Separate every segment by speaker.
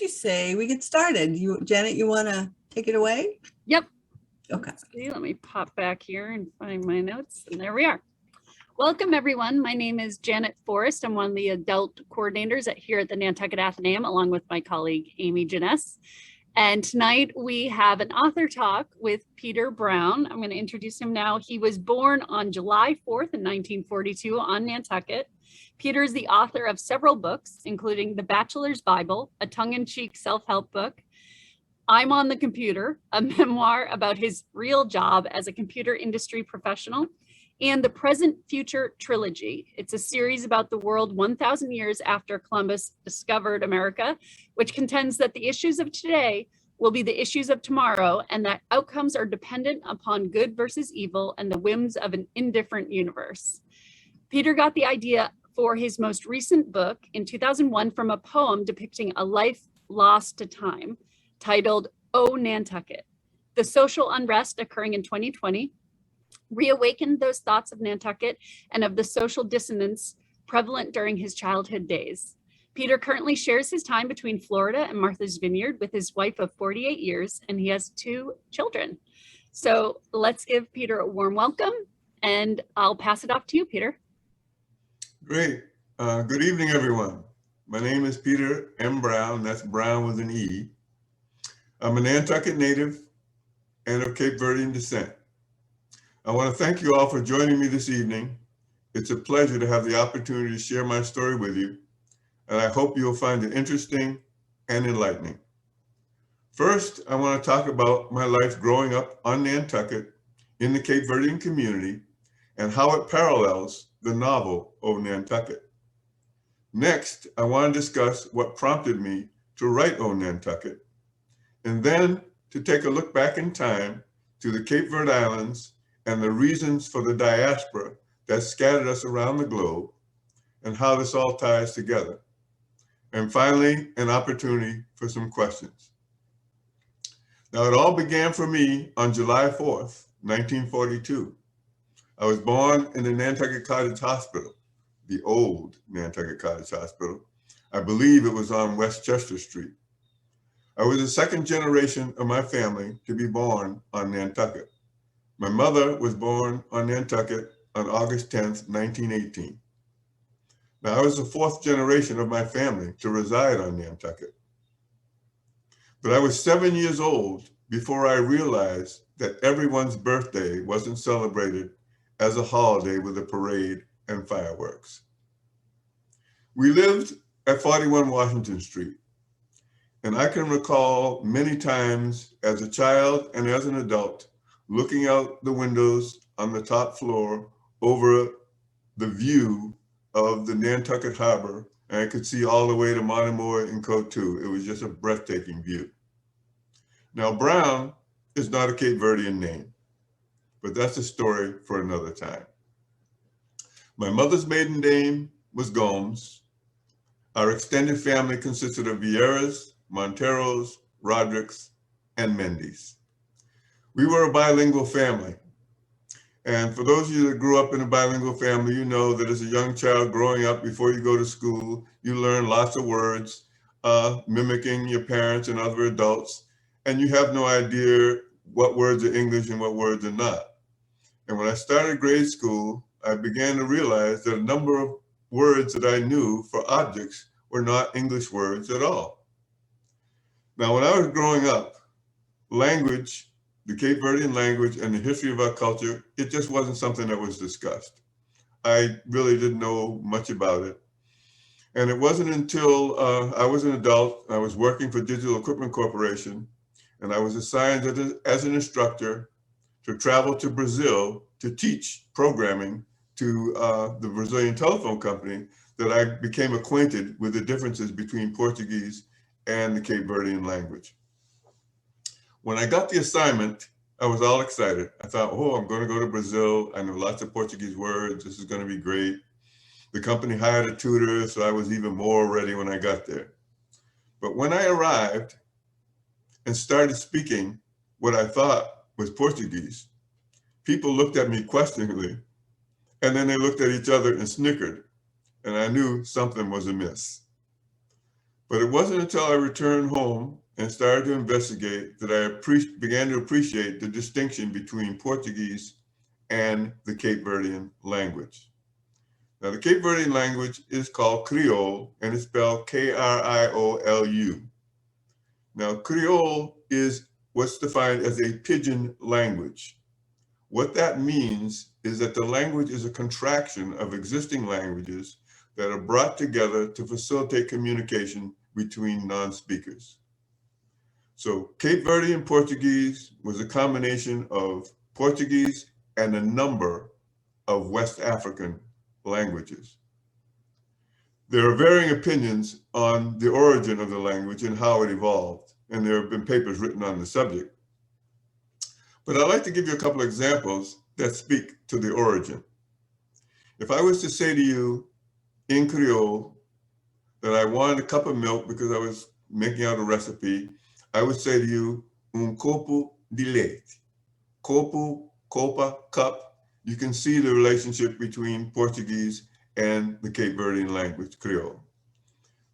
Speaker 1: you say we get started? Janet, you want to take it away?
Speaker 2: Yep.
Speaker 1: Okay.
Speaker 2: See, let me pop back here and find my notes, and there we are. Welcome, everyone. My name is Janet Forrest. I'm one of the adult coordinators here at the Nantucket Athenaeum, along with my colleague, Amy Janess. And tonight we have an author talk with Peter Browne. I'm going to introduce him now. He was born on July 4th in 1942 on Nantucket. Peter is the author of several books, including The Bachelor's Bible, a tongue-in-cheek self-help book, I'm on the Computer, a memoir about his real job as a computer industry professional, and the Present Future Trilogy. It's a series about the world 1,000 years after Columbus discovered America, which contends that the issues of today will be the issues of tomorrow, and that outcomes are dependent upon good versus evil and the whims of an indifferent universe. Peter got the idea for his most recent book in 2001 from a poem depicting a life lost to time, titled Oh Nantucket. The social unrest occurring in 2020 reawakened those thoughts of Nantucket and of the social dissonance prevalent during his childhood days. Peter currently shares his time between Florida and Martha's Vineyard with his wife of 48 years, and he has 2 children. So let's give Peter a warm welcome, and I'll pass it off to you, Peter.
Speaker 3: Great. Good evening, everyone. My name is Peter M. Browne. That's Brown with an E. I'm a Nantucket native and of Cape Verdean descent. I want to thank you all for joining me this evening. It's a pleasure to have the opportunity to share my story with you, and I hope you'll find it interesting and enlightening. First, I want to talk about my life growing up on Nantucket in the Cape Verdean community and how it parallels the novel Oh Nantucket. Next, I want to discuss what prompted me to write Oh Nantucket, and then to take a look back in time to the Cape Verde Islands and the reasons for the diaspora that scattered us around the globe and how this all ties together. And finally, an opportunity for some questions. Now, it all began for me on July 4th, 1942. I was born in the Nantucket Cottage Hospital, the old Nantucket Cottage Hospital. I believe it was on West Chester Street. I was the second generation of my family to be born on Nantucket. My mother was born on Nantucket on August 10th, 1918. Now, I was the 4th generation of my family to reside on Nantucket. But I was 7 years old before I realized that everyone's birthday wasn't celebrated as a holiday with a parade and fireworks. We lived at 41 Washington Street, and I can recall many times as a child and as an adult looking out the windows on the top floor over the view of the Nantucket Harbor, and I could see all the way to Monomoy and Coatue. It was just a breathtaking view. Now, Brown is not a Cape Verdean name, but that's a story for another time. My mother's maiden name was Gomes. Our extended family consisted of Vieras, Monteros, Rodericks, and Mendes. We were a bilingual family. And for those of you that grew up in a bilingual family, you know that as a young child growing up, before you go to school, you learn lots of words, mimicking your parents and other adults, and you have no idea what words are English and what words are not. And when I started grade school, I began to realize that a number of words that I knew for objects were not English words at all. Now, when I was growing up, language, the Cape Verdean language and the history of our culture, it just wasn't something that was discussed. I really didn't know much about it. And it wasn't until I was an adult, I was working for Digital Equipment Corporation, and I was assigned as an instructor to travel to Brazil to teach programming to the Brazilian telephone company, that I became acquainted with the differences between Portuguese and the Cape Verdean language. When I got the assignment, I was all excited. I thought, oh, I'm going to go to Brazil. I know lots of Portuguese words. This is going to be great. The company hired a tutor, so I was even more ready when I got there. But when I arrived and started speaking what I thought was Portuguese, people looked at me questioningly, and then they looked at each other and snickered, and I knew something was amiss. But it wasn't until I returned home and started to investigate that I began to appreciate the distinction between Portuguese and the Cape Verdean language. Now, the Cape Verdean language is called Creole, and it's spelled Kriolu. Now, Creole is what's defined as a pidgin language. What that means is that the language is a contraction of existing languages that are brought together to facilitate communication between non-speakers. So Cape Verdean Portuguese was a combination of Portuguese and a number of West African languages. There are varying opinions on the origin of the language and how it evolved, and there have been papers written on the subject. But I'd like to give you a couple of examples that speak to the origin. If I was to say to you in Creole that I wanted a cup of milk because I was making out a recipe, I would say to you, copo de leite. Copo, copa, cup. You can see the relationship between Portuguese and the Cape Verdean language, Creole.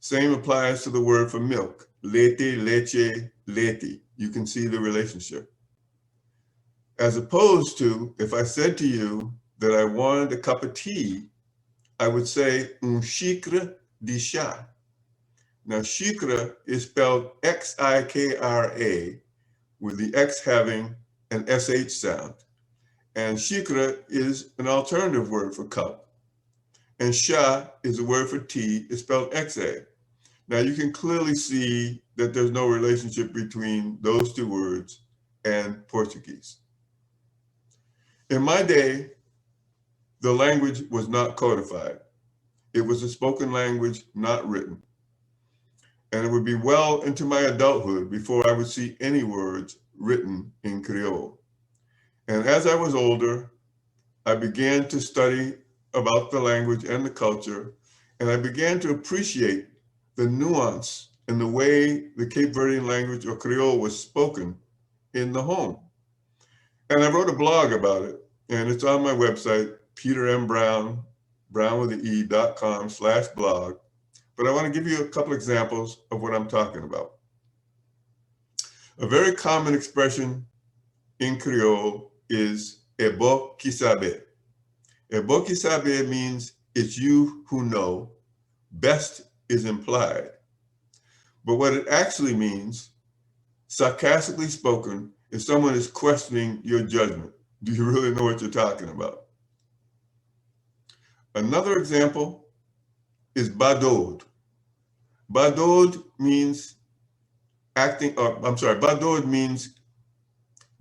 Speaker 3: Same applies to the word for milk, leite, leche, leite. You can see the relationship. As opposed to, if I said to you that I wanted a cup of tea, I would say xícara de chá. Now, xícara is spelled X-I-K-R-A, with the X having an SH sound. And xícara is an alternative word for cup. And chá is a word for tea, it's spelled X-A. Now, you can clearly see that there's no relationship between those two words and Portuguese. In my day, the language was not codified. It was a spoken language, not written. And it would be well into my adulthood before I would see any words written in Creole. And as I was older, I began to study about the language and the culture, and I began to appreciate the nuance in the way the Cape Verdean language or Creole was spoken in the home. And I wrote a blog about it, and it's on my website, Peter M. Browne, brownewithane.com/blog. But I want to give you a couple examples of what I'm talking about. A very common expression in Creole is ebo qui sabe. Ebo qui sabe means it's you who know. Best is implied. But what it actually means, sarcastically spoken, is someone is questioning your judgment. Do you really know what you're talking about? Another example is badod. Badod means badod means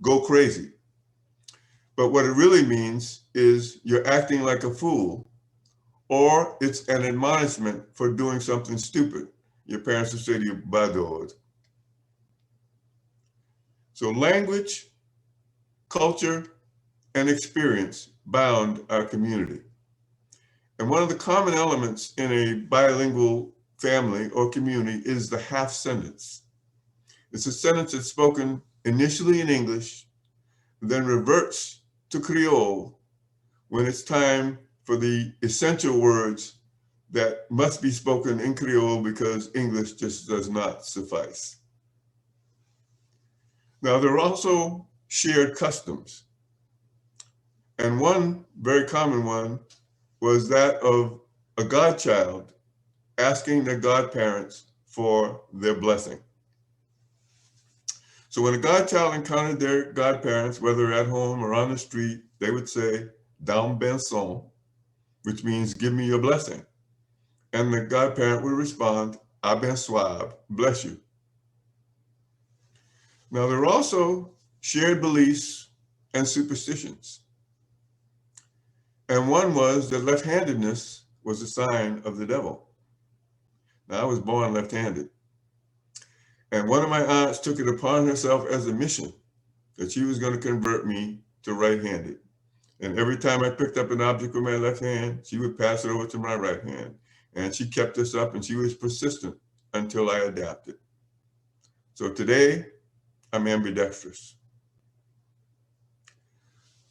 Speaker 3: go crazy. But what it really means is you're acting like a fool, or it's an admonishment for doing something stupid. Your parents will say to you, badod. So language, culture, and experience bound our community. And one of the common elements in a bilingual family or community is the half sentence. It's a sentence that's spoken initially in English, then reverts to Creole when it's time for the essential words that must be spoken in Creole because English just does not suffice. Now, there are also shared customs. And one very common one was that of a godchild asking their godparents for their blessing. So when a godchild encountered their godparents, whether at home or on the street, they would say, "Dam benson," which means "give me your blessing." And the godparent would respond, "A ben swab," bless you. Now, there are also shared beliefs and superstitions. And one was that left-handedness was a sign of the devil. Now, I was born left-handed. And one of my aunts took it upon herself as a mission that she was going to convert me to right-handed. And every time I picked up an object with my left hand, she would pass it over to my right hand. And she kept this up, and she was persistent until I adapted. So today, I'm ambidextrous.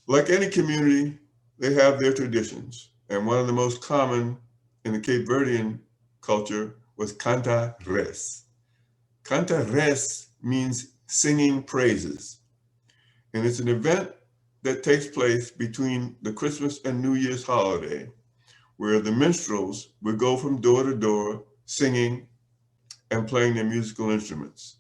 Speaker 3: Like any community, they have their traditions. And one of the most common in the Cape Verdean culture was canta res. Canta res means singing praises. And it's an event that takes place between the Christmas and New Year's holiday, where the minstrels would go from door to door singing and playing their musical instruments.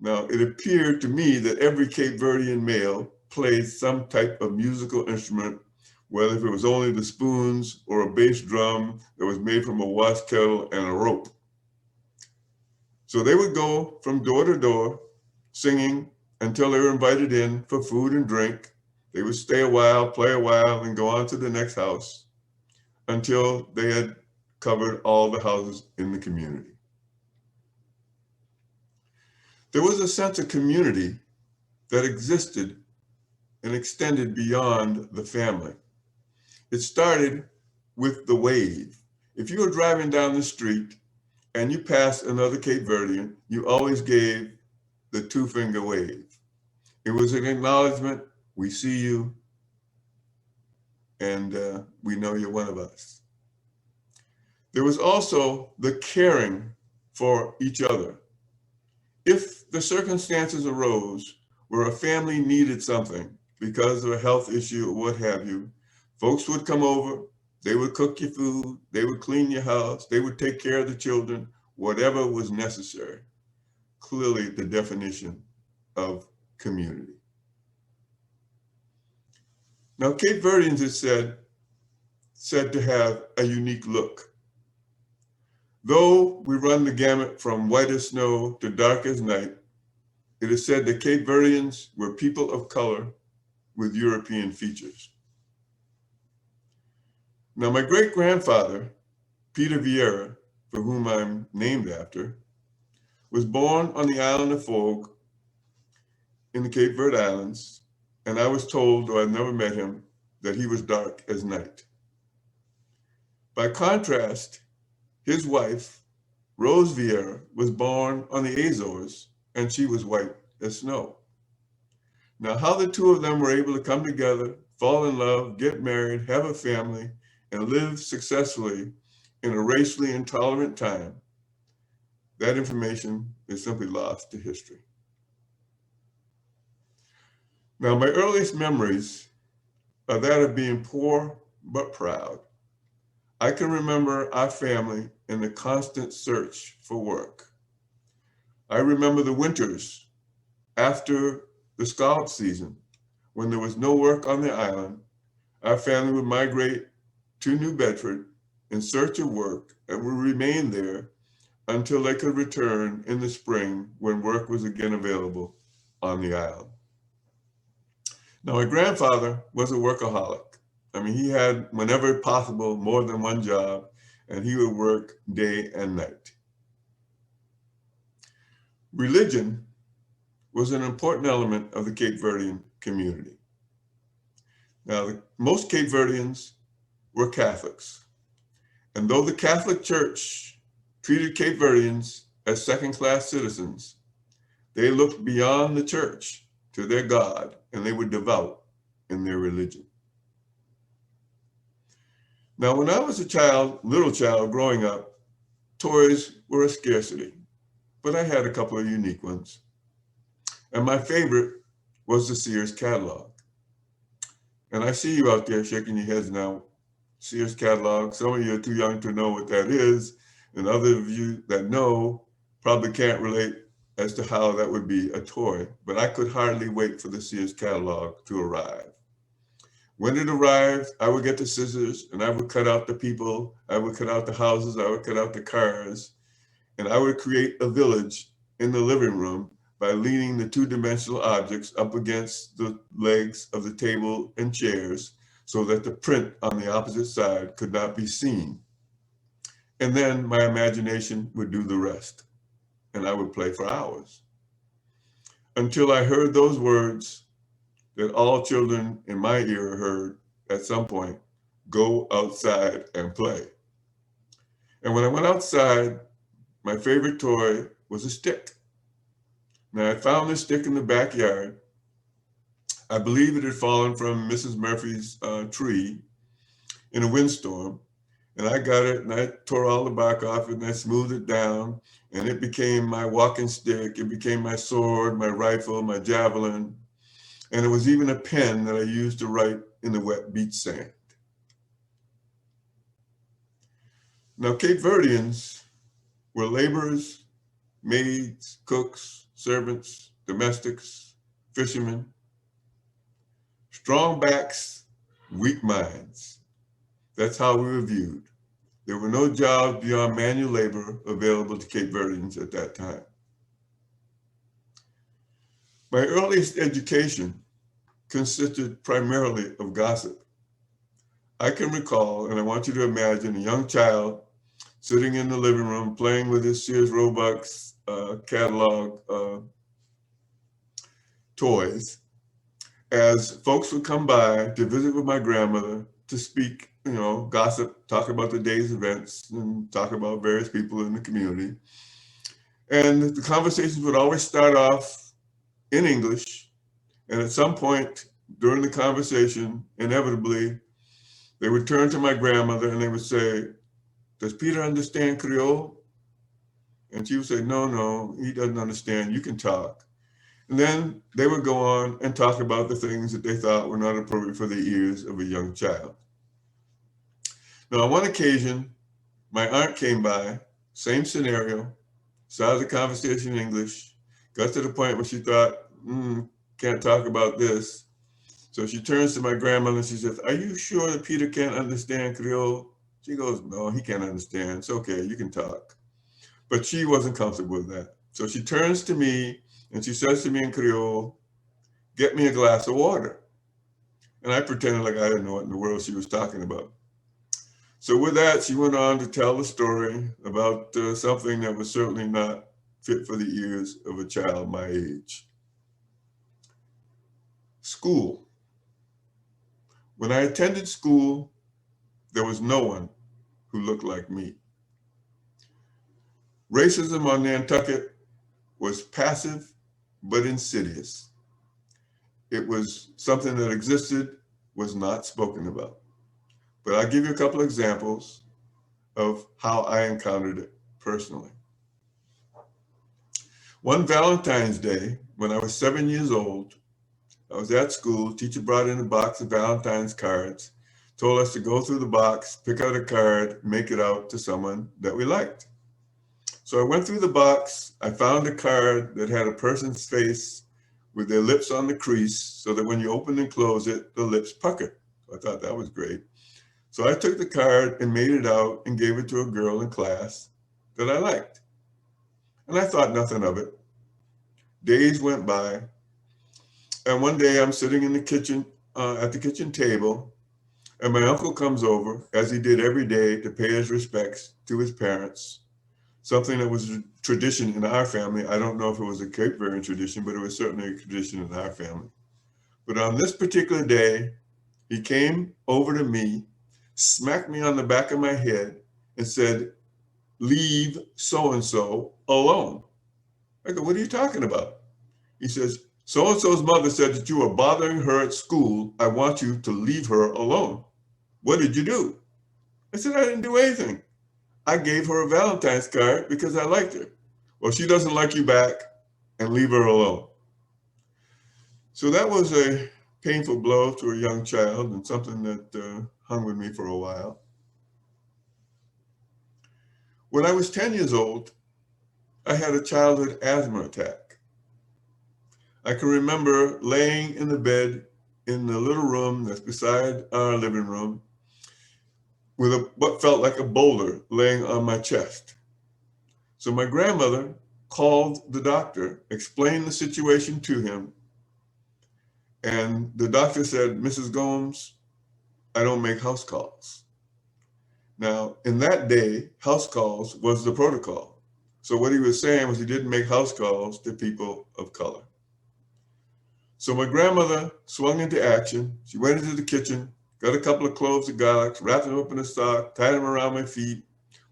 Speaker 3: Now, it appeared to me that every Cape Verdean male played some type of musical instrument, whether if it was only the spoons or a bass drum that was made from a wash kettle and a rope. So they would go from door to door singing until they were invited in for food and drink. They would stay a while, play a while, and go on to the next house until they had covered all the houses in the community. There was a sense of community that existed and extended beyond the family. It started with the wave. If you were driving down the street and you passed another Cape Verdean, you always gave the two-finger wave. It was an acknowledgement, we see you, and we know you're one of us. There was also the caring for each other. If the circumstances arose where a family needed something because of a health issue or what have you, folks would come over, they would cook your food, they would clean your house, they would take care of the children, whatever was necessary. Clearly the definition of community. Now, Cape Verdeans is said to have a unique look. Though we run the gamut from white as snow to dark as night, it is said that Cape Verdeans were people of color with European features. Now, my great-grandfather, Peter Vieira, for whom I'm named after, was born on the island of Fogue in the Cape Verde Islands, and I was told, though I've never met him, that he was dark as night. By contrast, his wife, Rose Vieira, was born on the Azores, and she was white as snow. Now, how the two of them were able to come together, fall in love, get married, have a family, and live successfully in a racially intolerant time, that information is simply lost to history. Now, my earliest memories are that of being poor but proud. I can remember our family in the constant search for work. I remember the winters after the scallop season, when there was no work on the island. Our family would migrate to New Bedford in search of work and would remain there until they could return in the spring when work was again available on the island. Now, my grandfather was a workaholic. I mean, he had, whenever possible, more than one job, and he would work day and night. Religion was an important element of the Cape Verdean community. Now, most Cape Verdeans were Catholics, and though the Catholic Church treated Cape Verdeans as second-class citizens, they looked beyond the church to their God, and they were devout in their religion. Now, when I was a little child growing up, toys were a scarcity, but I had a couple of unique ones. And my favorite was the Sears catalog. And I see you out there shaking your heads now. Sears catalog, some of you are too young to know what that is, and other of you that know probably can't relate as to how that would be a toy, but I could hardly wait for the Sears catalog to arrive. When it arrived, I would get the scissors and I would cut out the people, I would cut out the houses, I would cut out the cars, and I would create a village in the living room by leaning the two-dimensional objects up against the legs of the table and chairs so that the print on the opposite side could not be seen. And then my imagination would do the rest, and I would play for hours until I heard those words that all children in my era heard at some point: go outside and play. And when I went outside, my favorite toy was a stick. Now, I found this stick in the backyard. I believe it had fallen from Mrs. Murphy's tree in a windstorm. And I got it and I tore all the bark off it and I smoothed it down and it became my walking stick. It became my sword, my rifle, my javelin. And it was even a pen that I used to write in the wet beach sand. Now, Cape Verdeans were laborers, maids, cooks, servants, domestics, fishermen, strong backs, weak minds. That's how we were viewed. There were no jobs beyond manual labor available to Cape Verdeans at that time. My earliest education consisted primarily of gossip. I can recall, and I want you to imagine a young child sitting in the living room playing with his Sears Roebuck catalog toys as folks would come by to visit with my grandmother to speak, gossip, talk about the day's events and talk about various people in the community. And the conversations would always start off in English. And at some point during the conversation, inevitably, they would turn to my grandmother and they would say, "Does Peter understand Creole?" And she would say, no, he doesn't understand. You can talk. And then they would go on and talk about the things that they thought were not appropriate for the ears of a young child. Now, on one occasion, my aunt came by, same scenario, started the conversation in English, got to the point where she thought, can't talk about this. So she turns to my grandmother and she says, "Are you sure that Peter can't understand Creole?" She goes, "No, he can't understand. It's okay, you can talk." But she wasn't comfortable with that. So she turns to me and she says to me in Creole, "Get me a glass of water." And I pretended like I didn't know what in the world she was talking about. So with that, she went on to tell the story about something that was certainly not fit for the ears of a child my age. School. When I attended school, there was no one who looked like me. Racism on Nantucket was passive but insidious. It was something that existed, was not spoken about. But I'll give you a couple of examples of how I encountered it personally. One Valentine's Day, when I was 7 years old, I was at school. Teacher brought in a box of Valentine's cards, told us to go through the box, pick out a card, make it out to someone that we liked. So I went through the box. I found a card that had a person's face with their lips on the crease so that when you open and close it, the lips pucker. I thought that was great. So I took the card and made it out and gave it to a girl in class that I liked. And I thought nothing of it. Days went by. And one day I'm sitting in the kitchen, at the kitchen table, and my uncle comes over, as he did every day, to pay his respects to his parents. Something that was a tradition in our family. I don't know if it was a Cape Verdean tradition, but it was certainly a tradition in our family. But on this particular day, he came over to me, smacked me on the back of my head, and said, "Leave so-and-so alone." I go, "What are you talking about?" He says, "So-and-so's mother said that you were bothering her at school. I want you to leave her alone." "What did you do?" I said, "I didn't do anything. I gave her a Valentine's card because I liked her." "Well, she doesn't like you back, and leave her alone." So that was a painful blow to a young child and something that hung with me for a while. When I was 10 years old, I had a childhood asthma attack. I can remember laying in the bed in the little room that's beside our living room with what felt like a boulder laying on my chest. So my grandmother called the doctor, explained the situation to him, and the doctor said, "Mrs. Gomes, I don't make house calls." Now, in that day, house calls was the protocol. So what he was saying was he didn't make house calls to people of color. So my grandmother swung into action. She went into the kitchen, got a couple of cloves of garlic, wrapped them up in a sock, tied them around my feet,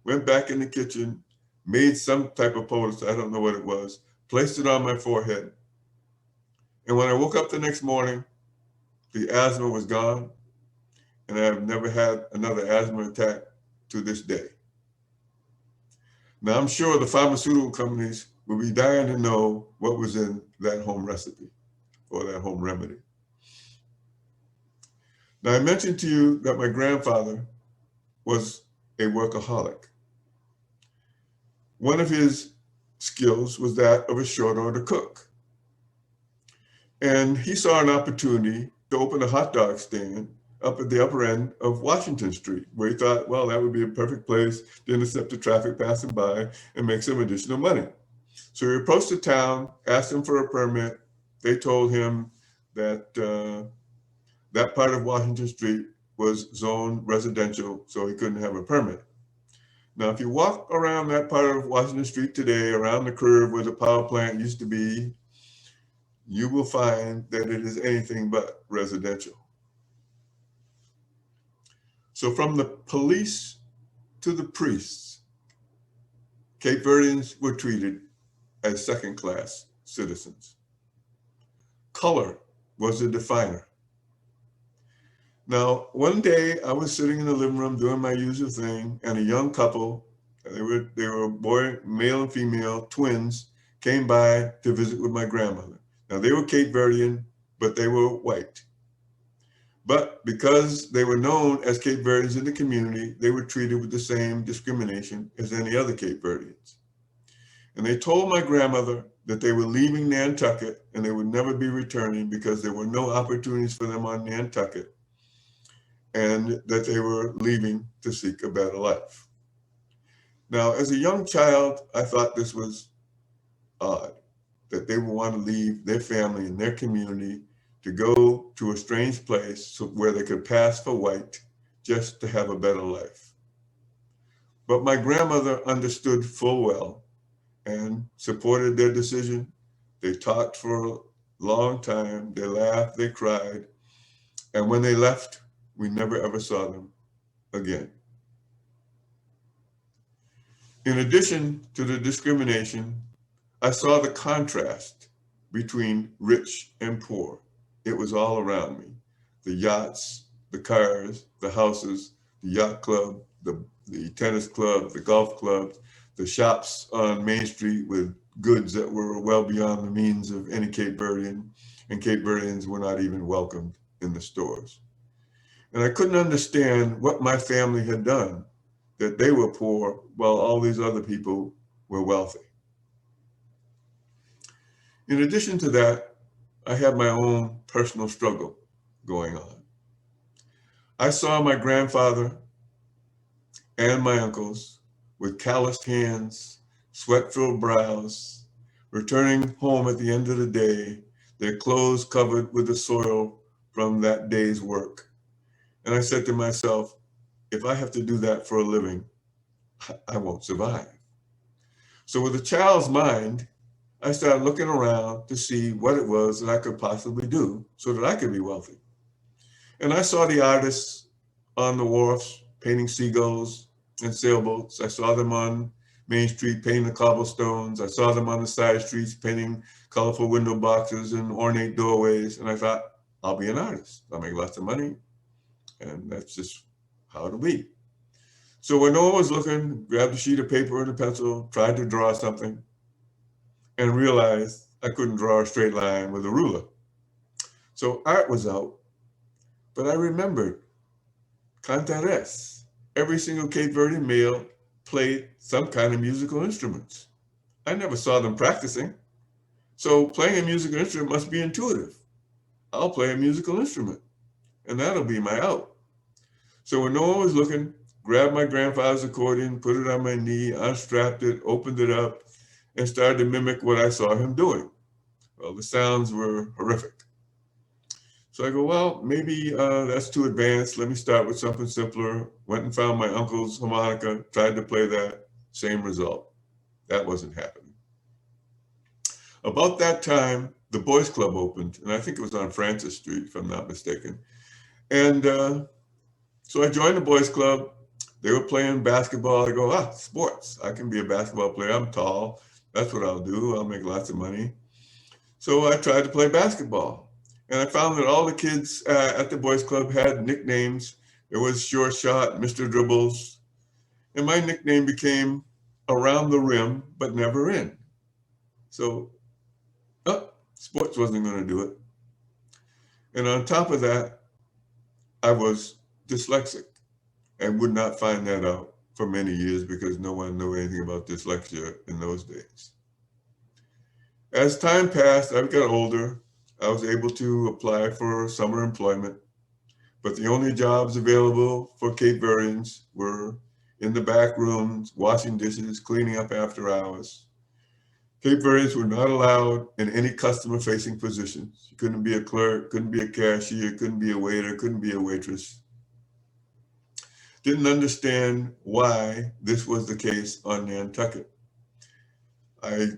Speaker 3: went back in the kitchen, made some type of poultice, I don't know what it was, placed it on my forehead. And when I woke up the next morning, the asthma was gone, and I've never had another asthma attack to this day. Now, I'm sure the pharmaceutical companies will be dying to know what was in that home recipe or that home remedy. Now, I mentioned to you that my grandfather was a workaholic. One of his skills was that of a short order cook. And he saw an opportunity to open a hot dog stand up at the upper end of Washington Street, where he thought, well, that would be a perfect place to intercept the traffic passing by and make some additional money. So he approached the town, asked them for a permit. They told him that that part of Washington Street was zoned residential, so he couldn't have a permit. Now, if you walk around that part of Washington Street today, around the curve where the power plant used to be, you will find that it is anything but residential. So from the police to the priests, Cape Verdeans were treated as second-class citizens. Color was a definer. Now, one day I was sitting in the living room doing my usual thing, and a young couple, they were boy, male and female, twins, came by to visit with my grandmother. Now, they were Cape Verdean, but they were white. But because they were known as Cape Verdeans in the community, they were treated with the same discrimination as any other Cape Verdeans. And they told my grandmother that they were leaving Nantucket and they would never be returning because there were no opportunities for them on Nantucket, and that they were leaving to seek a better life. Now, as a young child, I thought this was odd, that they would want to leave their family and their community to go to a strange place where they could pass for white just to have a better life. But my grandmother understood full well and supported their decision. They talked for a long time. They laughed, they cried. And when they left, we never ever saw them again. In addition to the discrimination, I saw the contrast between rich and poor. It was all around me. The yachts, the cars, the houses, the yacht club, the tennis club, the golf clubs, the shops on Main Street with goods that were well beyond the means of any Cape Verdean, and Cape Verdeans were not even welcomed in the stores. And I couldn't understand what my family had done, that they were poor while all these other people were wealthy. In addition to that, I had my own personal struggle going on. I saw my grandfather and my uncles with calloused hands, sweat-filled brows, returning home at the end of the day, their clothes covered with the soil from that day's work. And I said to myself, if I have to do that for a living, I won't survive. So with a child's mind, I started looking around to see what it was that I could possibly do so that I could be wealthy. And I saw the artists on the wharfs painting seagulls and sailboats. I saw them on Main Street painting the cobblestones. I saw them on the side streets painting colorful window boxes and ornate doorways. And I thought, I'll be an artist. I'll make lots of money. And that's just how it'll be. So when no one was looking, grabbed a sheet of paper and a pencil, tried to draw something, and realized I couldn't draw a straight line with a ruler. So art was out, but I remembered cantares. Every single Cape Verdean male played some kind of musical instruments. I never saw them practicing. So playing a musical instrument must be intuitive. I'll play a musical instrument, and that'll be my out. So when no one was looking, grabbed my grandfather's accordion, put it on my knee, unstrapped it, opened it up, and started to mimic what I saw him doing. Well, the sounds were horrific. So I go, well, maybe that's too advanced. Let me start with something simpler. Went and found my uncle's harmonica, tried to play that, same result. That wasn't happening. About that time, the Boys Club opened, and I think it was on Francis Street, if I'm not mistaken. And so I joined the Boys Club. They were playing basketball. I go, sports. I can be a basketball player. I'm tall. That's what I'll do. I'll make lots of money. So I tried to play basketball. And I found that all the kids at the Boys Club had nicknames. There was Short Shot, Mr. Dribbles. And my nickname became Around the Rim, but Never In. So, sports wasn't going to do it. And on top of that, I was dyslexic and would not find that out for many years because no one knew anything about dyslexia in those days. As time passed, I got older. I was able to apply for summer employment, but the only jobs available for Cape Verdeans were in the back rooms, washing dishes, cleaning up after hours. Cape Verdeans were not allowed in any customer-facing positions. You couldn't be a clerk, couldn't be a cashier, couldn't be a waiter, couldn't be a waitress. Didn't understand why this was the case on Nantucket. I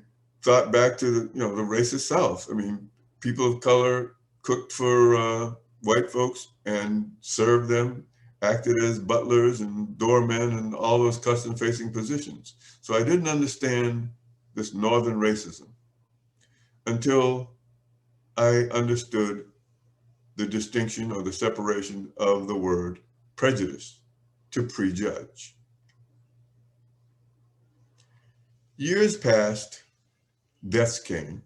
Speaker 3: thought back to the racist South. I mean, people of color cooked for white folks and served them, acted as butlers and doormen and all those custom-facing positions. So I didn't understand this Northern racism until I understood the distinction or the separation of the word prejudice to prejudge. Years passed, deaths came.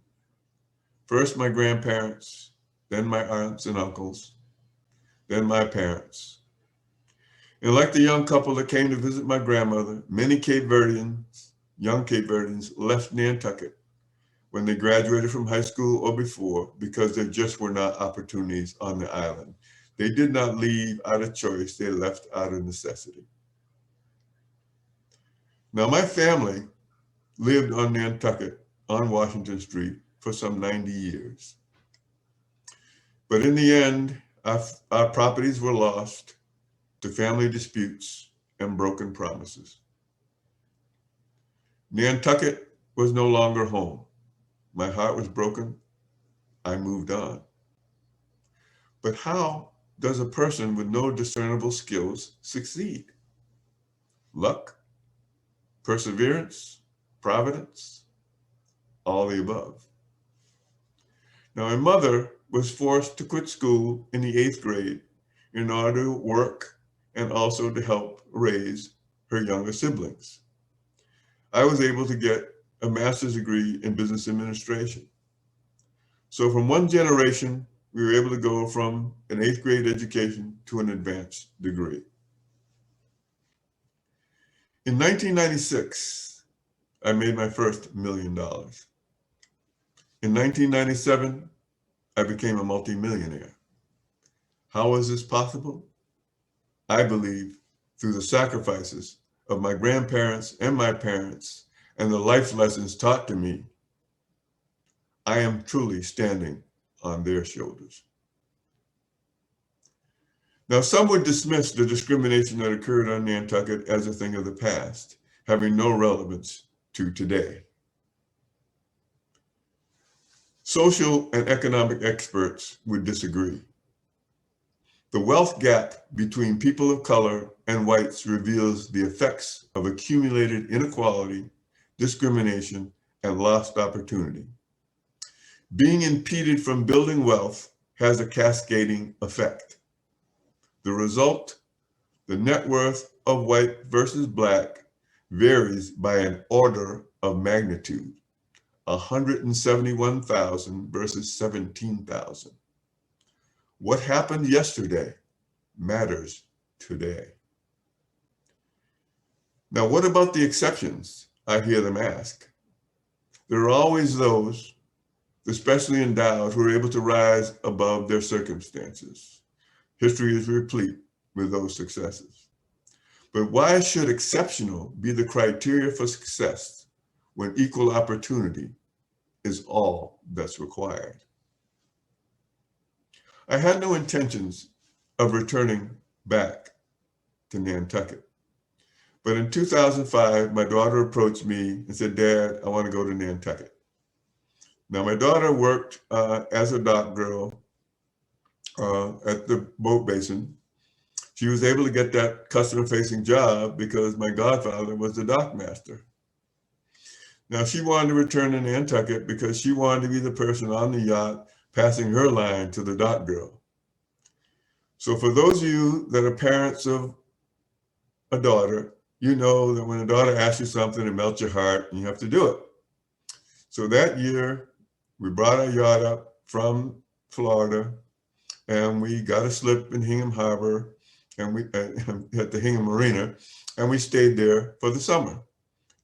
Speaker 3: First my grandparents, then my aunts and uncles, then my parents. And like the young couple that came to visit my grandmother, many young Cape Verdeans left Nantucket when they graduated from high school or before because there just were not opportunities on the island. They did not leave out of choice, they left out of necessity. Now my family lived on Nantucket on Washington Street for some 90 years. But in the end, our properties were lost to family disputes and broken promises. Nantucket was no longer home. My heart was broken. I moved on. But how does a person with no discernible skills succeed? Luck, perseverance, providence, all the above. Now, my mother was forced to quit school in the 8th grade in order to work and also to help raise her younger siblings. I was able to get a master's degree in business administration. So from one generation, we were able to go from an 8th grade education to an advanced degree. In 1996, I made my first $1 million. In 1997, I became a multimillionaire. How was this possible? I believe through the sacrifices of my grandparents and my parents and the life lessons taught to me. I am truly standing on their shoulders. Now, some would dismiss the discrimination that occurred on Nantucket as a thing of the past, having no relevance to today. Social and economic experts would disagree. The wealth gap between people of color and whites reveals the effects of accumulated inequality, discrimination, and lost opportunity. Being impeded from building wealth has a cascading effect. The result, the net worth of white versus black varies by an order of magnitude, 171,000 versus 17,000. What happened yesterday matters today. Now, what about the exceptions? I hear them ask. There are always those, especially endowed, who are able to rise above their circumstances. History is replete with those successes. But why should exceptional be the criteria for success when equal opportunity is all that's required? I had no intentions of returning back to Nantucket. But in 2005, my daughter approached me and said, "Dad, I want to go to Nantucket." Now, my daughter worked as a dock girl at the boat basin. She was able to get that customer-facing job because my godfather was the dock master. Now, she wanted to return to Nantucket because she wanted to be the person on the yacht passing her line to the dock girl. So for those of you that are parents of a daughter you know that when a daughter asks you something, it melts your heart and you have to do it. So that year, we brought our yacht up from Florida and we got a slip in Hingham Harbor and we at the Hingham Marina, and we stayed there for the summer.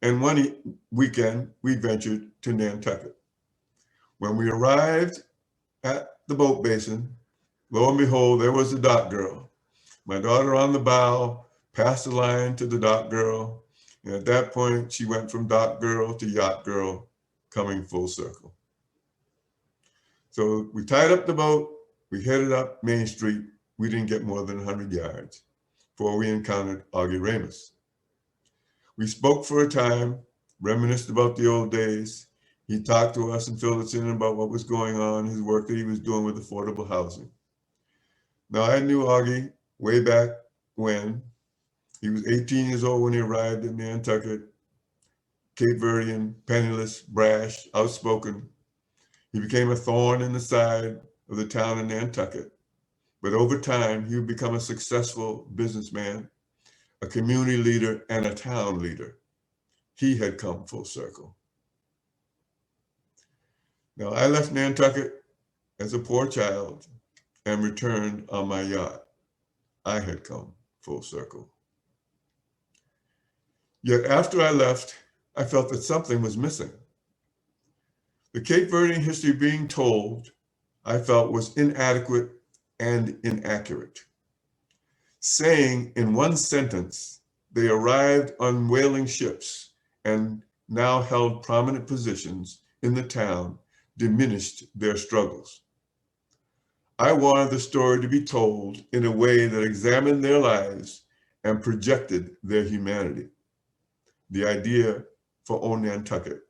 Speaker 3: And one weekend, we ventured to Nantucket. When we arrived at the boat basin, lo and behold, there was the dock girl. My daughter on the bow passed the line to the dock girl. And at that point, she went from dock girl to yacht girl, coming full circle. So we tied up the boat, we headed up Main Street. We didn't get more than 100 yards before we encountered Augie Ramus. We spoke for a time, reminisced about the old days. He talked to us and filled us in about what was going on, his work that he was doing with affordable housing. Now, I knew Augie way back when. He was 18 years old when he arrived in Nantucket, Cape Verdean, penniless, brash, outspoken. He became a thorn in the side of the town of Nantucket. But over time, he would become a successful businessman, a community leader, and a town leader. He had come full circle. Now, I left Nantucket as a poor child and returned on my yacht. I had come full circle. Yet after I left, I felt that something was missing. The Cape Verdean history being told, I felt, was inadequate and inaccurate. Saying in one sentence, they arrived on whaling ships and now held prominent positions in the town diminished their struggles. I wanted the story to be told in a way that examined their lives and projected their humanity. The idea for Oh Nantucket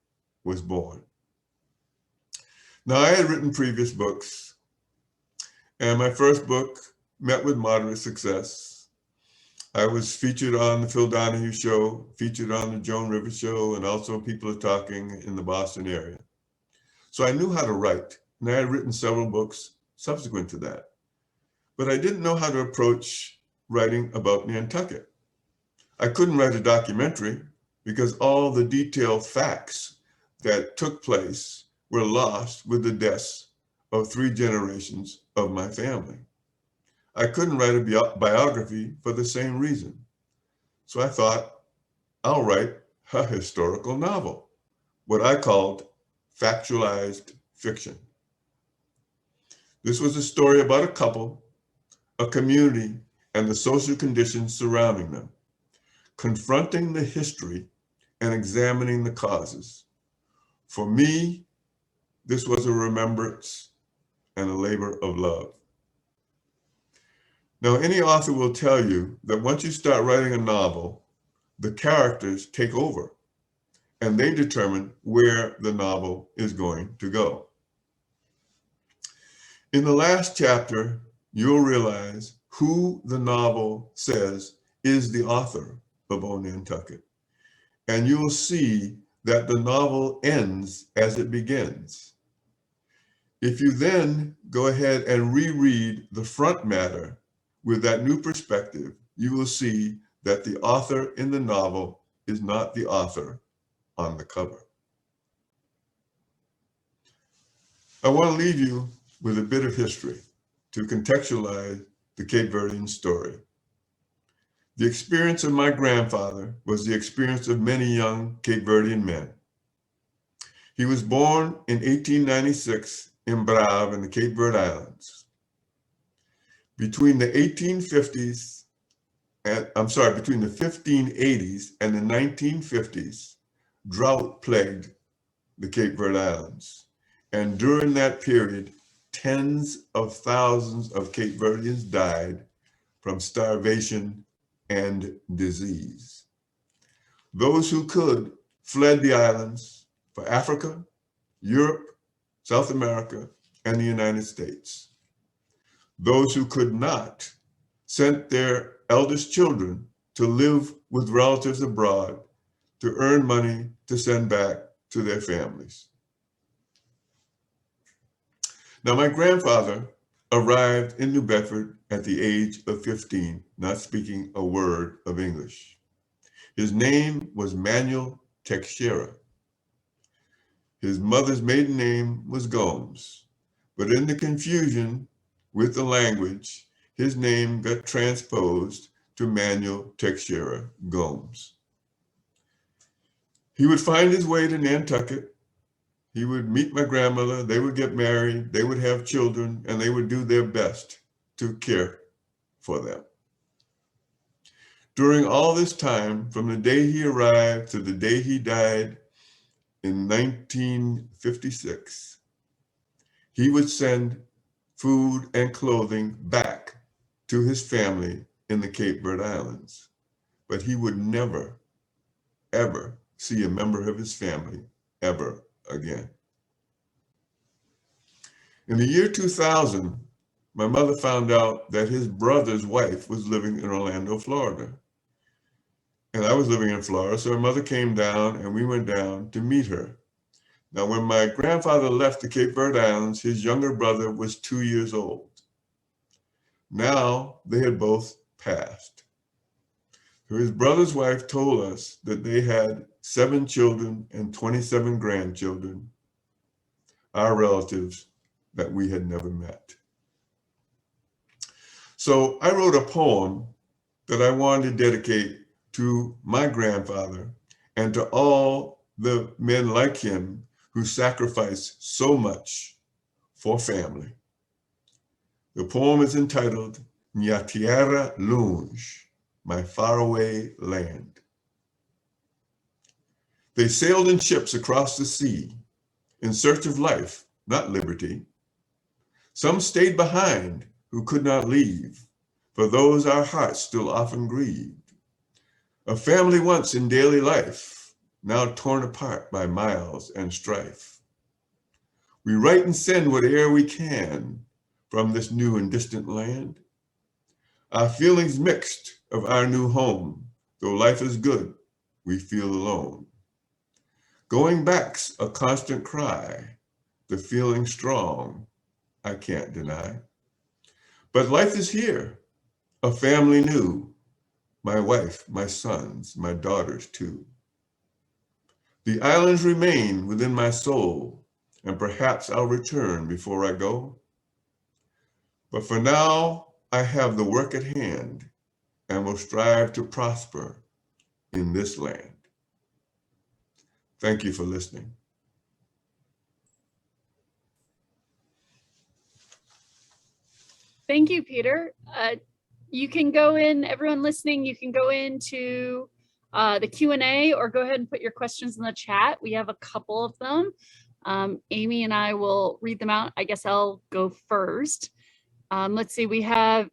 Speaker 3: was born. Now, I had written previous books, and my first book met with moderate success. I was featured on the Phil Donahue Show, featured on the Joan Rivers Show, and also People Are Talking in the Boston area. So I knew how to write, and I had written several books subsequent to that. But I didn't know how to approach writing about Nantucket. I couldn't write a documentary because all the detailed facts that took place were lost with the deaths of 3 generations of my family. I couldn't write a biography for the same reason. So I thought, I'll write a historical novel, what I called factualized fiction. This was a story about a couple, a community, and the social conditions surrounding them, confronting the history and examining the causes. For me, this was a remembrance and a labor of love. Now, any author will tell you that once you start writing a novel, the characters take over and they determine where the novel is going to go. In the last chapter, you'll realize who the novel says is the author of Oh Nantucket. And you'll see that the novel ends as it begins. If you then go ahead and reread the front matter with that new perspective, you will see that the author in the novel is not the author on the cover. I want to leave you with a bit of history to contextualize the Cape Verdean story. The experience of my grandfather was the experience of many young Cape Verdean men. He was born in 1896 in Browne in the Cape Verde Islands. Between the 1580s and the 1950s, drought plagued the Cape Verde Islands. And during that period, tens of thousands of Cape Verdeans died from starvation and disease. Those who could fled the islands for Africa, Europe, South America, and the United States. Those who could not sent their eldest children to live with relatives abroad to earn money to send back to their families. Now, my grandfather arrived in New Bedford at the age of 15, not speaking a word of English. His name was Manuel Teixeira. His mother's maiden name was Gomes, but in the confusion with the language, his name got transposed to Manuel Teixeira Gomes. He would find his way to Nantucket. He would meet my grandmother, they would get married, they would have children, and they would do their best to care for them. During all this time, from the day he arrived to the day he died in 1956, he would send food and clothing back to his family in the Cape Verde Islands. But he would never, ever see a member of his family ever again. In the year 2000, my mother found out that his brother's wife was living in Orlando, Florida. And I was living in Florida, so my mother came down and we went down to meet her. Now, when my grandfather left the Cape Verde Islands, his younger brother was 2 years old. Now, they had both passed. So his brother's wife told us that they had 7 children and 27 grandchildren, our relatives that we had never met. So I wrote a poem that I wanted to dedicate to my grandfather and to all the men like him who sacrificed so much for family. The poem is entitled Minha Tierra Longe, My Faraway Land. They sailed in ships across the sea in search of life, not liberty. Some stayed behind who could not leave, for those our hearts still often grieved. A family once in daily life, now torn apart by miles and strife. We write and send whate'er we can from this new and distant land. Our feelings mixed of our new home, though life is good, we feel alone. Going back's a constant cry, the feeling strong, I can't deny. But life is here, a family new, my wife, my sons, my daughters too. The islands remain within my soul, and perhaps I'll return before I go. But for now, I have the work at hand and will strive to prosper in this land. Thank you for listening.
Speaker 2: Thank you, Peter. You can go in, everyone listening, you can go into the Q&A or go ahead and put your questions in the chat. We have a couple of them. Amy and I will read them out. I guess I'll go first. Let's see, we have,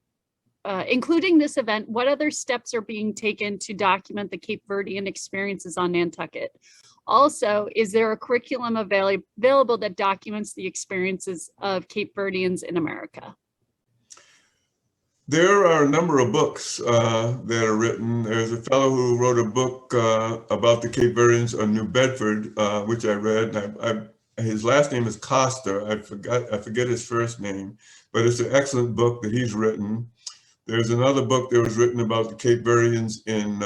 Speaker 2: including this event, what other steps are being taken to document the Cape Verdean experiences on Nantucket? Also, is there a curriculum available that documents the experiences of Cape Verdeans in America?
Speaker 3: There are a number of books that are written. There's a fellow who wrote a book about the Cape Verdeans of New Bedford, which I read. His last name is Costa. I forget his first name, but it's an excellent book that he's written. There's another book that was written about the Cape Verdeans in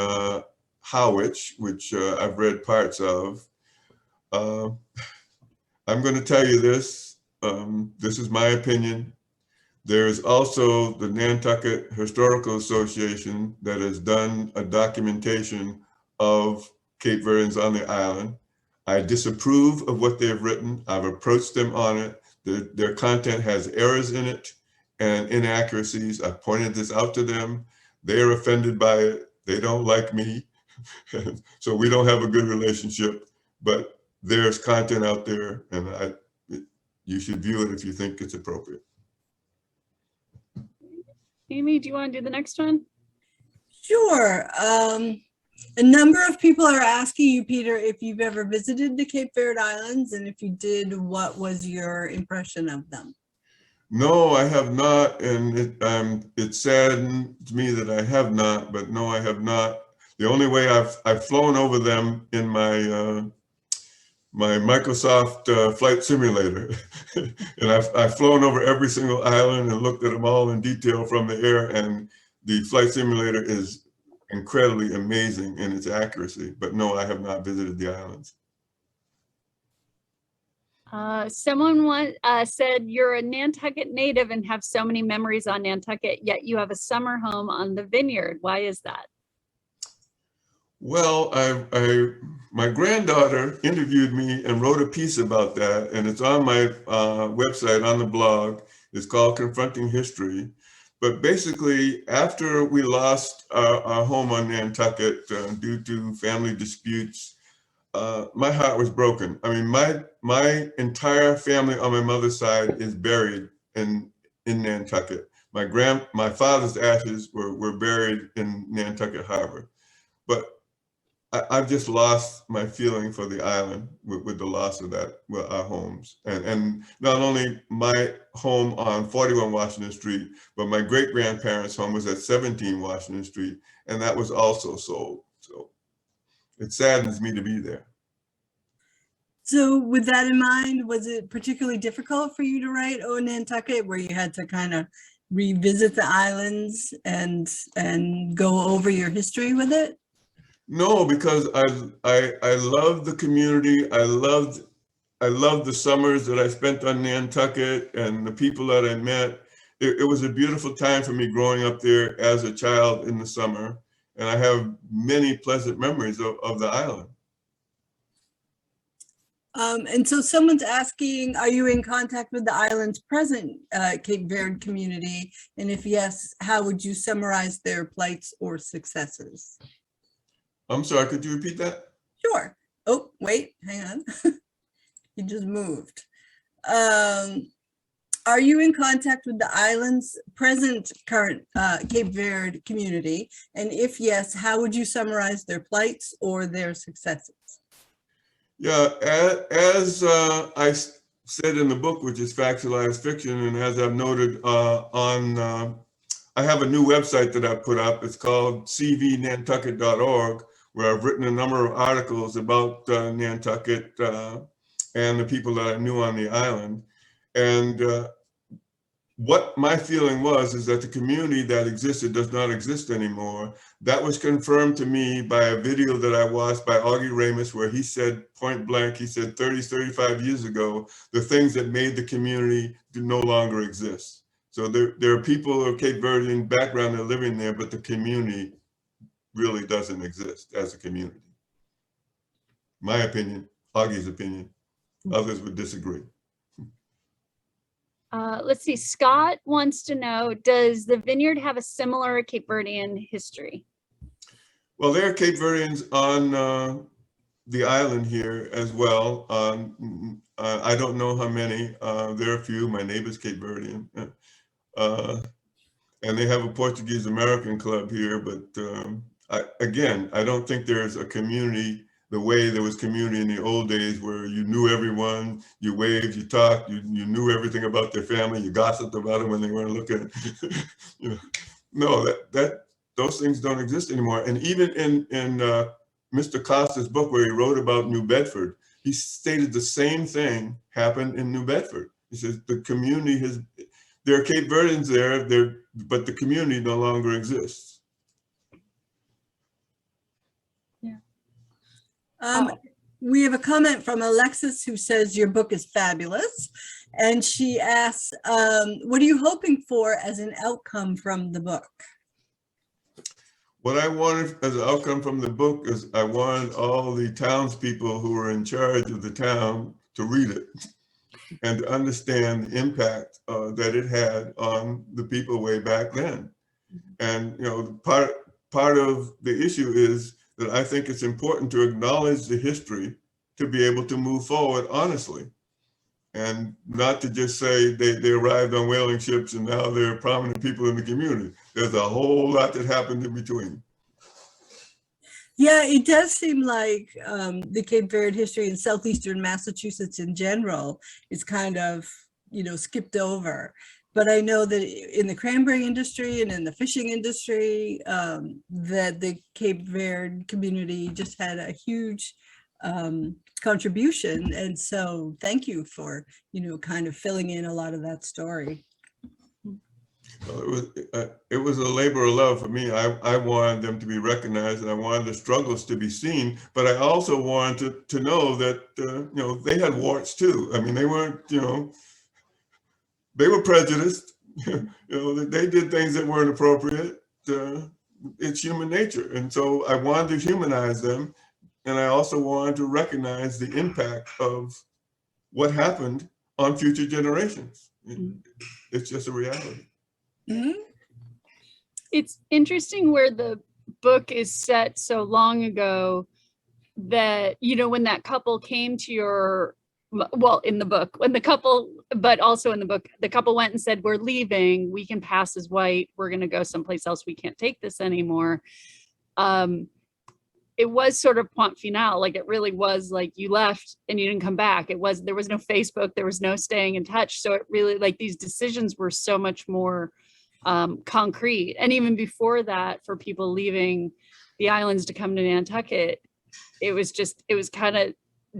Speaker 3: Howich, which I've read parts of. I'm going to tell you this. This is my opinion. There's also the Nantucket Historical Association that has done a documentation of Cape Verdeans on the island. I disapprove of what they've written. I've approached them on it. Their content has errors in it and inaccuracies. I've pointed this out to them. They're offended by it. They don't like me. So we don't have a good relationship, but there's content out there and you should view it if you think it's appropriate.
Speaker 2: Amy, do you want to do the next one?
Speaker 1: Sure. A number of people are asking you, Peter, if you've ever visited the Cape Verde Islands, and if you did, what was your impression of them?
Speaker 3: No, I have not, and it saddens me that I have not, but no, I have not. The only way I've flown over them in my my Microsoft flight simulator, and I've flown over every single island and looked at them all in detail from the air, and the flight simulator is incredibly amazing in its accuracy. But no, I have not visited the islands.
Speaker 2: Someone said you're a Nantucket native and have so many memories on Nantucket, yet you have a summer home on the vineyard. Why is that?
Speaker 3: Well, my granddaughter interviewed me and wrote a piece about that, and it's on my website on the blog. It's called Confronting History. But basically, after we lost our home on Nantucket due to family disputes, my heart was broken. I mean, my entire family on my mother's side is buried in Nantucket. My father's ashes were buried in Nantucket Harbor. But I've just lost my feeling for the island with the loss of that, with our homes. And not only my home on 41 Washington Street, but my great-grandparents' home was at 17 Washington Street, and that was also sold. So it saddens me to be there.
Speaker 1: So with that in mind, was it particularly difficult for you to write Oh Nantucket, where you had to kind of revisit the islands and go over your history with it?
Speaker 3: No, because I love the community. I loved the summers that I spent on Nantucket and the people that I met. It was a beautiful time for me growing up there as a child in the summer. And I have many pleasant memories of the island.
Speaker 1: And so someone's asking, are you in contact with the island's present Cape Verde community? And if yes, how would you summarize their plights or successes?
Speaker 3: I'm sorry, could you repeat that?
Speaker 1: Sure. Oh, wait, hang on. You just moved. Are you in contact with the island's current Cape Verde community? And if yes, how would you summarize their plights or their successes?
Speaker 3: Yeah, as I said in the book, which is Factualized Fiction, and as I've noted I have a new website that I put up. It's called cvnantucket.org, where I've written a number of articles about Nantucket and the people that I knew on the island. And what my feeling was is that the community that existed does not exist anymore. That was confirmed to me by a video that I watched by Augie Ramus, where he said point blank, he said 35 years ago, the things that made the community do no longer exist. So there are people of Cape Verdean background that are living there, but the community really doesn't exist as a community. My opinion, Augie's opinion, others would disagree.
Speaker 2: Let's see, Scott wants to know, does the vineyard have a similar Cape Verdean history?
Speaker 3: Well, there are Cape Verdeans on the island here as well. I don't know how many. There are a few. My neighbor's Cape Verdean. And they have a Portuguese American club here. But again, I don't think there's a community the way there was community in the old days where you knew everyone, you waved, you talked, you knew everything about their family, you gossiped about them when they weren't looking. You know, no, those things don't exist anymore. And even in Mr. Costa's book where he wrote about New Bedford, he stated the same thing happened in New Bedford. He says the community there are Cape Verdeans there, but the community no longer exists.
Speaker 1: We have a comment from Alexis who says your book is fabulous. And she asks, what are you hoping for as an outcome from the book?
Speaker 3: What I wanted as an outcome from the book is I wanted all the townspeople who were in charge of the town to read it and to understand the impact that it had on the people way back then. And part of the issue is that I think it's important to acknowledge the history to be able to move forward honestly, and not to just say they arrived on whaling ships and now they're prominent people in the community. There's a whole lot that happened in between.
Speaker 1: Yeah, it does seem like the Cape Verde history in southeastern Massachusetts in general is kind of, skipped over. But I know that in the cranberry industry and in the fishing industry, that the Cape Verde community just had a huge contribution. And so thank you for, kind of filling in a lot of that story.
Speaker 3: Well, it was a labor of love for me. I wanted them to be recognized, and I wanted the struggles to be seen. But I also wanted to know that they had warts too. I mean, they weren't they were prejudiced. They did things that weren't appropriate. It's human nature, and so I wanted to humanize them, and I also wanted to recognize the impact of what happened on future generations. It's just a reality.
Speaker 1: Mhm.
Speaker 2: It's interesting where the book is set so long ago that, when that couple came to in the book, but also in the book, the couple went and said, we're leaving, we can pass as white, we're going to go someplace else, we can't take this anymore. It was sort of point final, like it really was like you left and you didn't come back. There was no Facebook, there was no staying in touch. So it really, like, these decisions were so much more concrete. And even before that, for people leaving the islands to come to Nantucket, it was kind of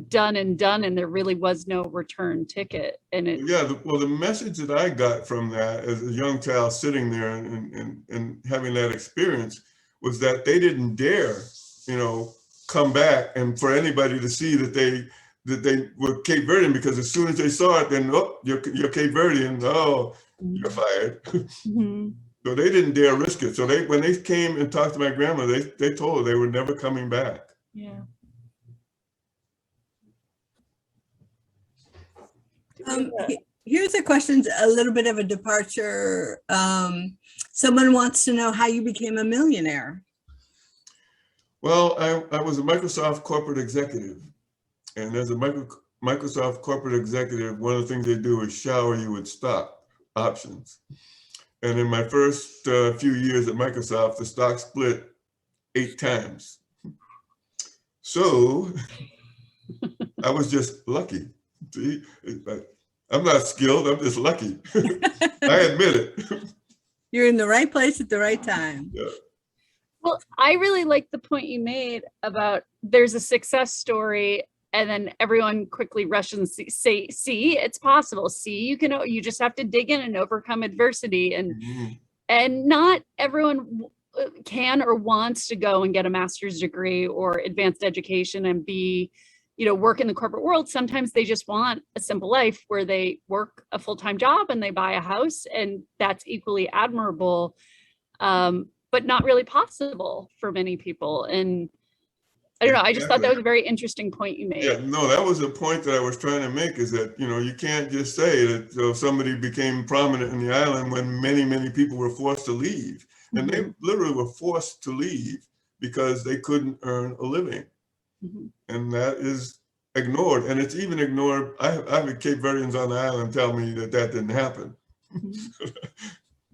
Speaker 2: done, and there really was no return ticket. And
Speaker 3: the message that I got from that as a young child sitting there and having that experience was that they didn't dare, come back and for anybody to see that they were Cape Verdean, because as soon as they saw it, then, oh, you're Cape Verdean, oh, you're fired.
Speaker 2: Mm-hmm.
Speaker 3: So they didn't dare risk it. So when they came and talked to my grandma, they told her they were never coming back.
Speaker 2: Yeah.
Speaker 1: Here's a question, a little bit of a departure. Someone wants to know how you became a millionaire.
Speaker 3: Well, I was a Microsoft corporate executive. And as a Microsoft corporate executive, one of the things they do is shower you with stock options. And in my first few years at Microsoft, the stock split 8 times. So I was just lucky. See, I'm not skilled, I'm just lucky. I admit it.
Speaker 1: You're in the right place at the right time.
Speaker 3: Yeah.
Speaker 2: Well, I really like the point you made about there's a success story and then everyone quickly rushes and see, it's possible. See, you just have to dig in and overcome adversity. And not everyone can or wants to go and get a master's degree or advanced education and be, work in the corporate world. Sometimes they just want a simple life where they work a full-time job and they buy a house, and that's equally admirable, but not really possible for many people. And I don't know, I just thought that was a very interesting point you made.
Speaker 3: Yeah, no, that was the point that I was trying to make, is that, you can't just say that somebody became prominent in the island when many, many people were forced to leave. And they literally were forced to leave because they couldn't earn a living. And that is ignored. And it's even ignored. I've had Cape Verdeans on the island tell me that didn't happen.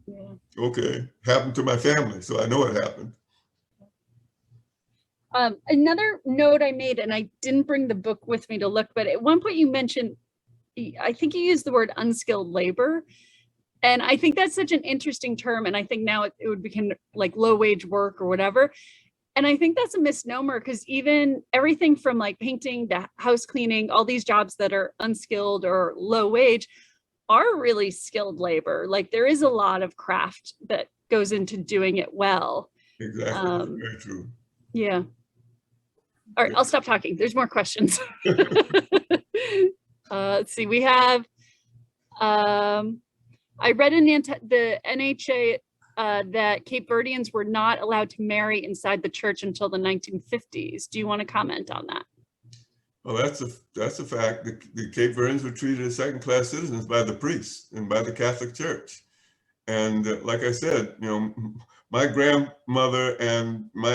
Speaker 2: Yeah.
Speaker 3: Okay, happened to my family, so I know it happened.
Speaker 2: Another note I made, and I didn't bring the book with me to look, but at one point you mentioned, I think you used the word unskilled labor. And I think that's such an interesting term. And I think now it would become like low wage work or whatever. And I think that's a misnomer, because even everything from like painting to house cleaning, all these jobs that are unskilled or low wage are really skilled labor. Like there is a lot of craft that goes into doing it well.
Speaker 3: Exactly, very true.
Speaker 2: Yeah. All right, I'll stop talking. There's more questions. Let's see, we have, I read in the NHA that Cape Verdeans were not allowed to marry inside the church until the 1950s. Do you want to comment on that?
Speaker 3: Well, that's a fact. The Cape Verdeans were treated as second-class citizens by the priests and by the Catholic Church. And like I said, my grandmother and my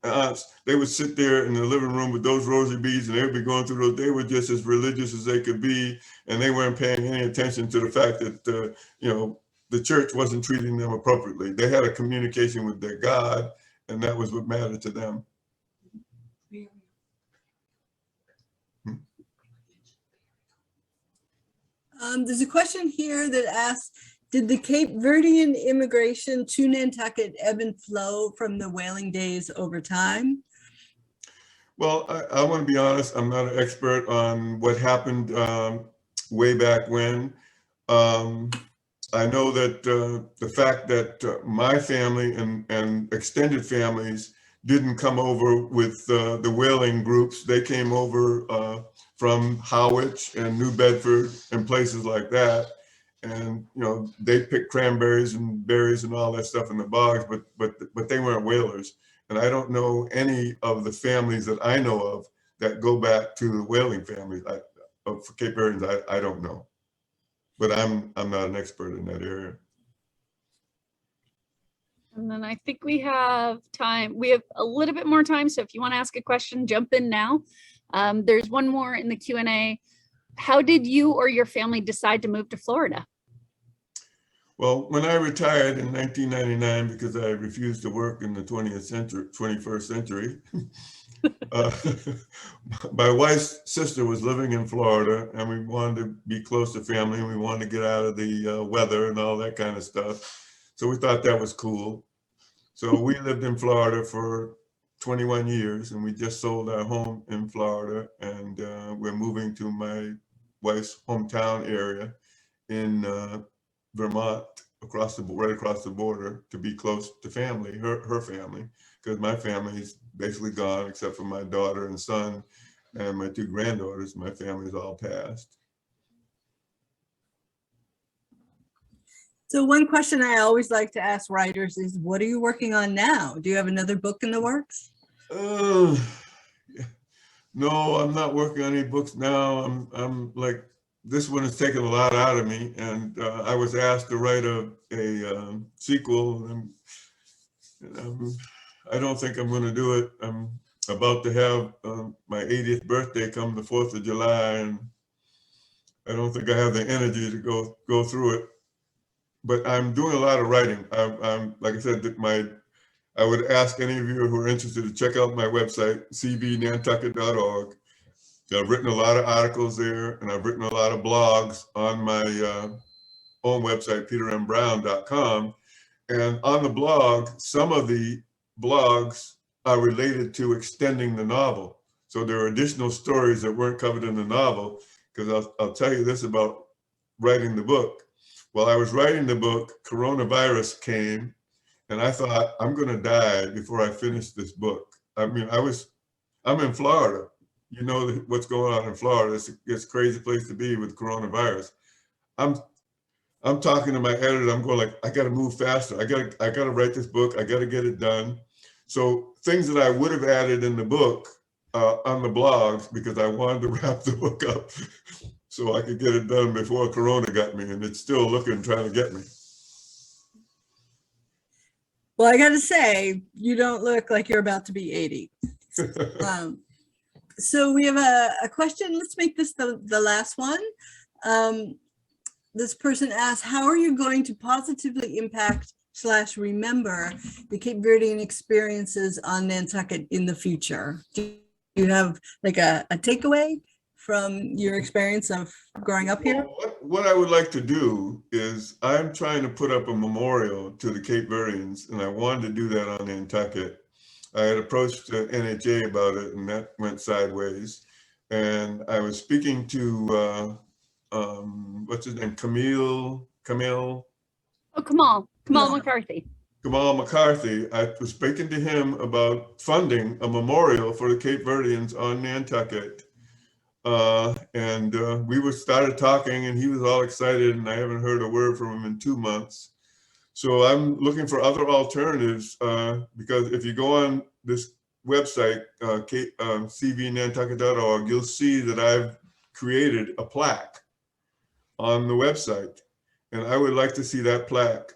Speaker 3: aunts, they would sit there in the living room with those rosary beads, and they would be going through those. They were just as religious as they could be, and they weren't paying any attention to the fact that the church wasn't treating them appropriately. They had a communication with their God, and that was what mattered to them.
Speaker 1: There's a question here that asks, did the Cape Verdean immigration to Nantucket ebb and flow from the whaling days over time?
Speaker 3: Well, I want to be honest, I'm not an expert on what happened way back when. I know that the fact that my family and extended families didn't come over with the whaling groups. They came over from Howard and New Bedford and places like that. And they picked cranberries and berries and all that stuff in the bogs, but they weren't whalers. And I don't know any of the families that I know of that go back to the whaling families. For Cape Verdeans, I don't know, but I'm not an expert in that area.
Speaker 2: And then I think we have time. We have a little bit more time. So if you want to ask a question, jump in now. There's one more in the Q&A. How did you or your family decide to move to Florida?
Speaker 3: Well, when I retired in 1999, because I refused to work in the 21st century, my wife's sister was living in Florida, and we wanted to be close to family, and we wanted to get out of the weather and all that kind of stuff. So we thought that was cool. So we lived in Florida for 21 years, and we just sold our home in Florida, and we're moving to my wife's hometown area in Vermont, right across the border, to be close to family, her family, because my family is basically gone except for my daughter and son and my two granddaughters. My family's all passed.
Speaker 1: So one question I always like to ask writers is, what are you working on now? Do you have another book in the works?
Speaker 3: No, I'm not working on any books now. I'm like, this one has taken a lot out of me, and I was asked to write a sequel, and I don't think I'm going to do it. I'm about to have my 80th birthday come the 4th of July, and I don't think I have the energy to go through it. But I'm doing a lot of writing. I'm like I said, I would ask any of you who are interested to check out my website, cvnantucket.org. I've written a lot of articles there, and I've written a lot of blogs on my own website, petermbrown.com. And on the blog, some of the blogs are related to extending the novel. So there are additional stories that weren't covered in the novel, because I'll tell you this about writing the book. While I was writing the book, coronavirus came, and I thought, I'm going to die before I finish this book. I mean, I'm in Florida. You know what's going on in Florida. It's a crazy place to be with coronavirus. I'm talking to my editor. I'm going like, I got to move faster. I got to write this book. I got to get it done. So things that I would have added in the book on the blogs, because I wanted to wrap the book up so I could get it done before Corona got me, and it's still trying to get me.
Speaker 1: Well, I got to say, you don't look like you're about to be 80. So we have a question. Let's make this the last one. This person asks, how are you going to positively impact / remember the Cape Verdean experiences on Nantucket in the future? Do you have like a takeaway from your experience of growing up here?
Speaker 3: Well, what I would like to do is, I'm trying to put up a memorial to the Cape Verdeans, and I wanted to do that on Nantucket. I had approached NHA about it, and that went sideways. And I was speaking to what's his name, Kamal
Speaker 2: McCarthy.
Speaker 3: Kamal McCarthy. I was speaking to him about funding a memorial for the Cape Verdeans on Nantucket. And we started talking, and he was all excited, and I haven't heard a word from him in 2 months. So I'm looking for other alternatives, because if you go on this website, cvnantucket.org, you'll see that I've created a plaque on the website. And I would like to see that plaque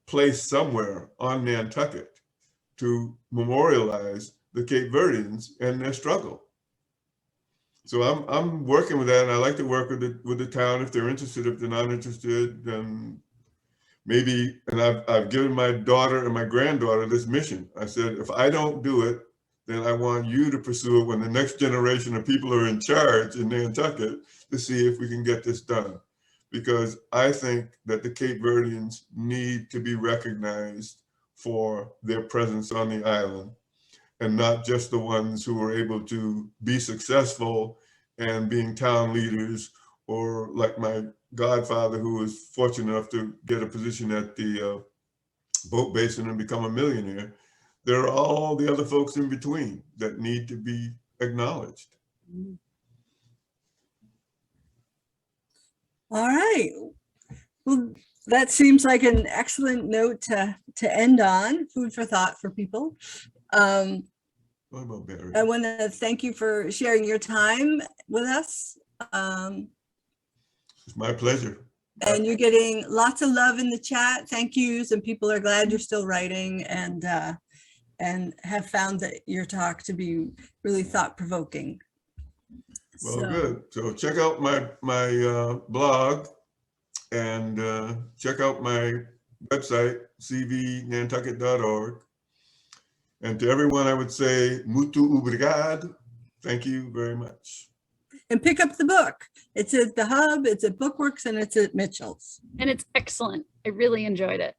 Speaker 3: placed somewhere on Nantucket to memorialize the Cape Verdeans and their struggle. So I'm working with that, and I like to work with the town if they're interested. If they're not interested, then maybe. And I've given my daughter and my granddaughter this mission. I said, if I don't do it, then I want you to pursue it when the next generation of people are in charge in Nantucket, to see if we can get this done. Because I think that the Cape Verdeans need to be recognized for their presence on the island, and not just the ones who were able to be successful and being town leaders or like my godfather, who was fortunate enough to get a position at the boat basin and become a millionaire. There are all the other folks in between that need to be acknowledged.
Speaker 1: All right. Well, that seems like an excellent note to end on. Food for thought for people.
Speaker 3: What about Barry?
Speaker 1: I want to thank you for sharing your time with us.
Speaker 3: It's my pleasure.
Speaker 1: And you're getting lots of love in the chat. Thank yous, and people are glad you're still writing and have found that your talk to be really thought-provoking.
Speaker 3: Well, good. So check out my blog and check out my website, cvnantucket.org. And to everyone, I would say, muito obrigado. Thank you very much.
Speaker 1: And pick up the book. It's at the Hub, it's at Bookworks, and it's at Mitchell's.
Speaker 2: And it's excellent. I really enjoyed it.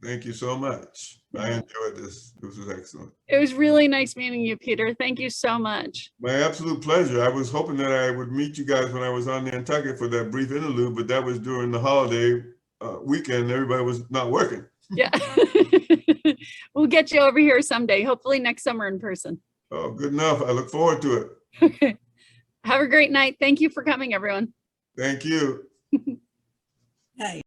Speaker 3: Thank you so much. I enjoyed this. This was excellent.
Speaker 2: It was really nice meeting you, Peter. Thank you so much.
Speaker 3: My absolute pleasure. I was hoping that I would meet you guys when I was on Nantucket for that brief interlude, but that was during the holiday weekend. Everybody was not working.
Speaker 2: Yeah. We'll get you over here someday, hopefully next summer in person.
Speaker 3: Oh, good enough. I look forward to it.
Speaker 2: Have a great night. Thank you for coming, everyone.
Speaker 3: Thank you.
Speaker 1: Hey.